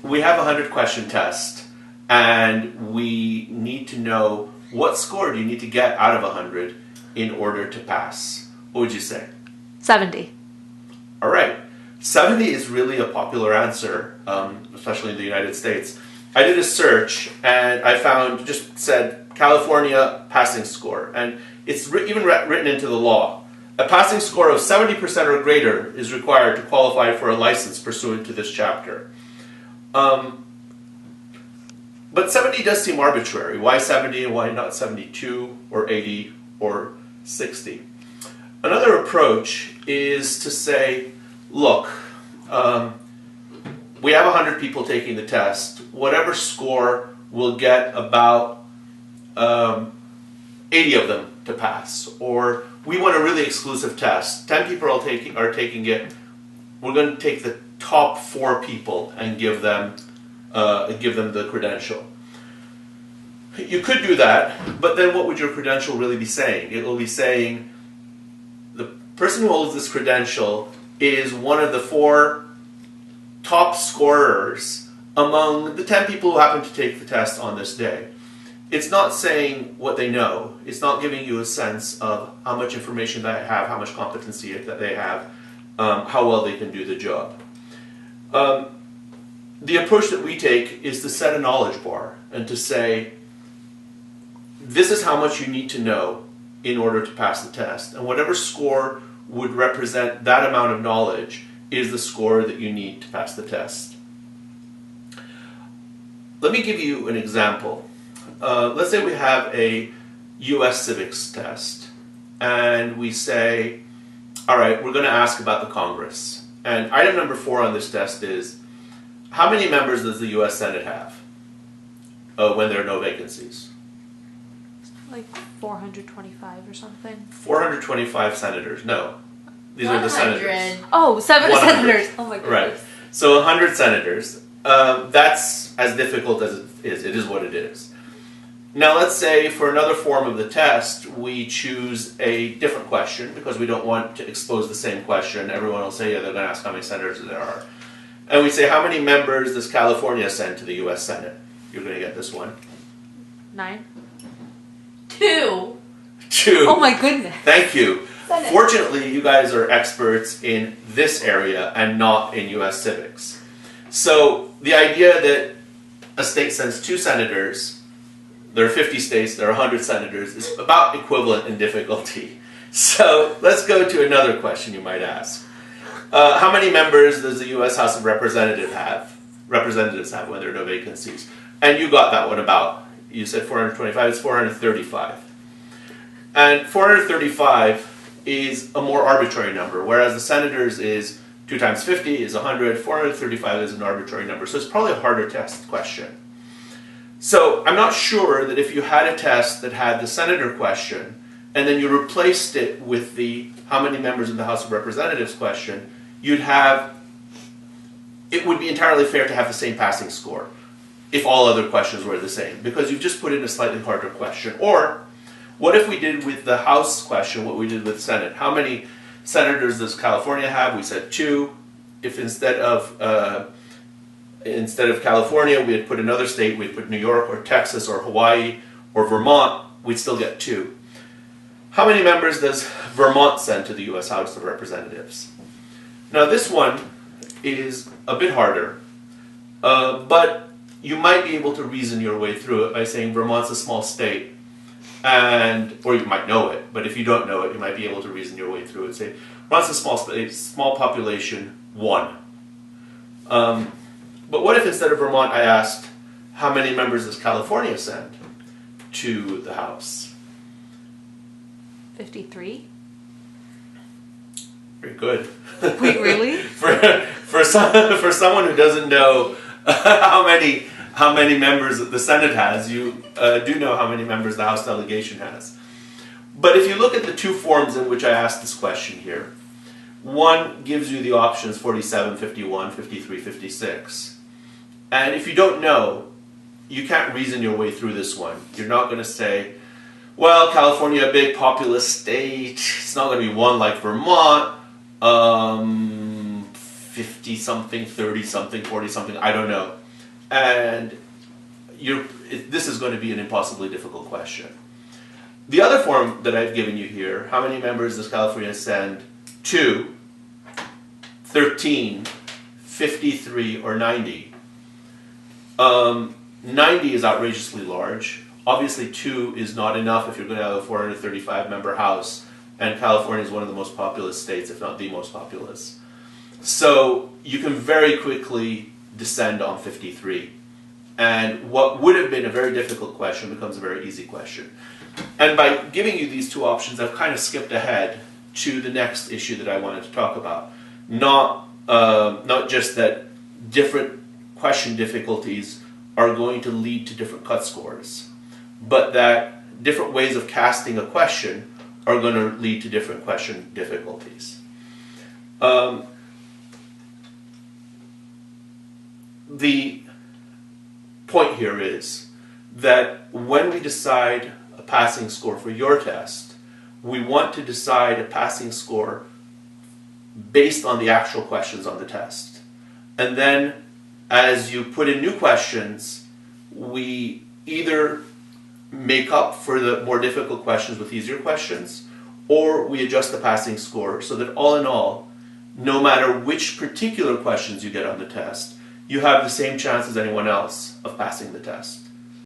we have a 100-question test, and we need to know what score do you need to get out of 100 in order to pass. What would you say? 70. All right. 70 is really a popular answer, especially in the United States. I did a search, and I found, just said, California passing score. And it's even written into the law. A passing score of 70% or greater is required to qualify for a license pursuant to this chapter. But 70 does seem arbitrary. Why 70 and why not 72 or 80 or 60? Another approach is to say, look, we have 100 people taking the test. Whatever score will get about 80 of them to pass. Or we want a really exclusive test. 10 people are taking it. We're going to take the top 4 people and give them the credential. You could do that, but then what would your credential really be saying? It will be saying the person who holds this credential is one of the 4 top scorers among the 10 people who happen to take the test on this day. It's not saying what they know. It's not giving you a sense of how much information they have, how much competency that they have, how well they can do the job. The approach that we take is to set a knowledge bar and to say, this is how much you need to know in order to pass the test. And whatever score would represent that amount of knowledge is the score that you need to pass the test. Let me give you an example. Let's say we have a US civics test, and we say, all right, we're going to ask about the Congress. And item number 4 on this test is, how many members does the US Senate have when there are no vacancies? Like 425 or something. 425 senators. No. These are the senators. Oh, 7 100. senators. Oh my goodness. Right. So 100 senators. That's as difficult as it is. It is what it is. Now let's say for another form of the test, we choose a different question because we don't want to expose the same question. Everyone will say, yeah, they're going to ask how many senators there are. And we say, how many members does California send to the US Senate? You're going to get this one. 9. 2. 2. Oh my goodness. Thank you. Senate. Fortunately, you guys are experts in this area and not in US civics. So the idea that a state sends 2 senators, there are 50 states, there are 100 senators, is about equivalent in difficulty. So let's go to another question you might ask. How many members does the US House of Representatives have when there are no vacancies? And you got that one about. You said 425, it's 435. And 435 is a more arbitrary number, whereas the senators is 2 times 50 is 100, 435 is an arbitrary number. So it's probably a harder test question. So I'm not sure that if you had a test that had the senator question, and then you replaced it with the how many members of the House of Representatives question, it would be entirely fair to have the same passing score if all other questions were the same, because you've just put in a slightly harder question. Or, what if we did with the House question what we did with Senate? How many senators does California have? We said 2. If instead of California we had put another state, we'd put New York or Texas or Hawaii or Vermont, we'd still get 2. How many members does Vermont send to the US House of Representatives? Now this one is a bit harder, but you might be able to reason your way through it by saying Vermont's a small state, or you might know it, but if you don't know it, you might be able to reason your way through it. Say, Vermont's a small state, small population, 1. But what if instead of Vermont I asked, how many members does California send to the House? 53. Very good. Wait, really? for someone who doesn't know how many members the Senate has, you do know how many members the House delegation has. But if you look at the 2 forms in which I asked this question here, one gives you the options 47, 51, 53, 56. And if you don't know, you can't reason your way through this one. You're not going to say, well, California, a big populous state, it's not going to be one like Vermont, 50-something, 30-something, 40-something, I don't know. and this is going to be an impossibly difficult question. The other form that I've given you here, how many members does California send? 2, 13, 53, or 90? 90 is outrageously large. Obviously 2 is not enough if you're going to have a 435 member house, and California is one of the most populous states, if not the most populous. So you can very quickly descend on 53. And what would have been a very difficult question becomes a very easy question. And by giving you these two options, I've kind of skipped ahead to the next issue that I wanted to talk about. Not just that different question difficulties are going to lead to different cut scores, but that different ways of casting a question are going to lead to different question difficulties. The point here is that when we decide a passing score for your test, we want to decide a passing score based on the actual questions on the test. And then as you put in new questions, we either make up for the more difficult questions with easier questions, or we adjust the passing score so that all in all, no matter which particular questions you get on the test, you have the same chance as anyone else of passing the test.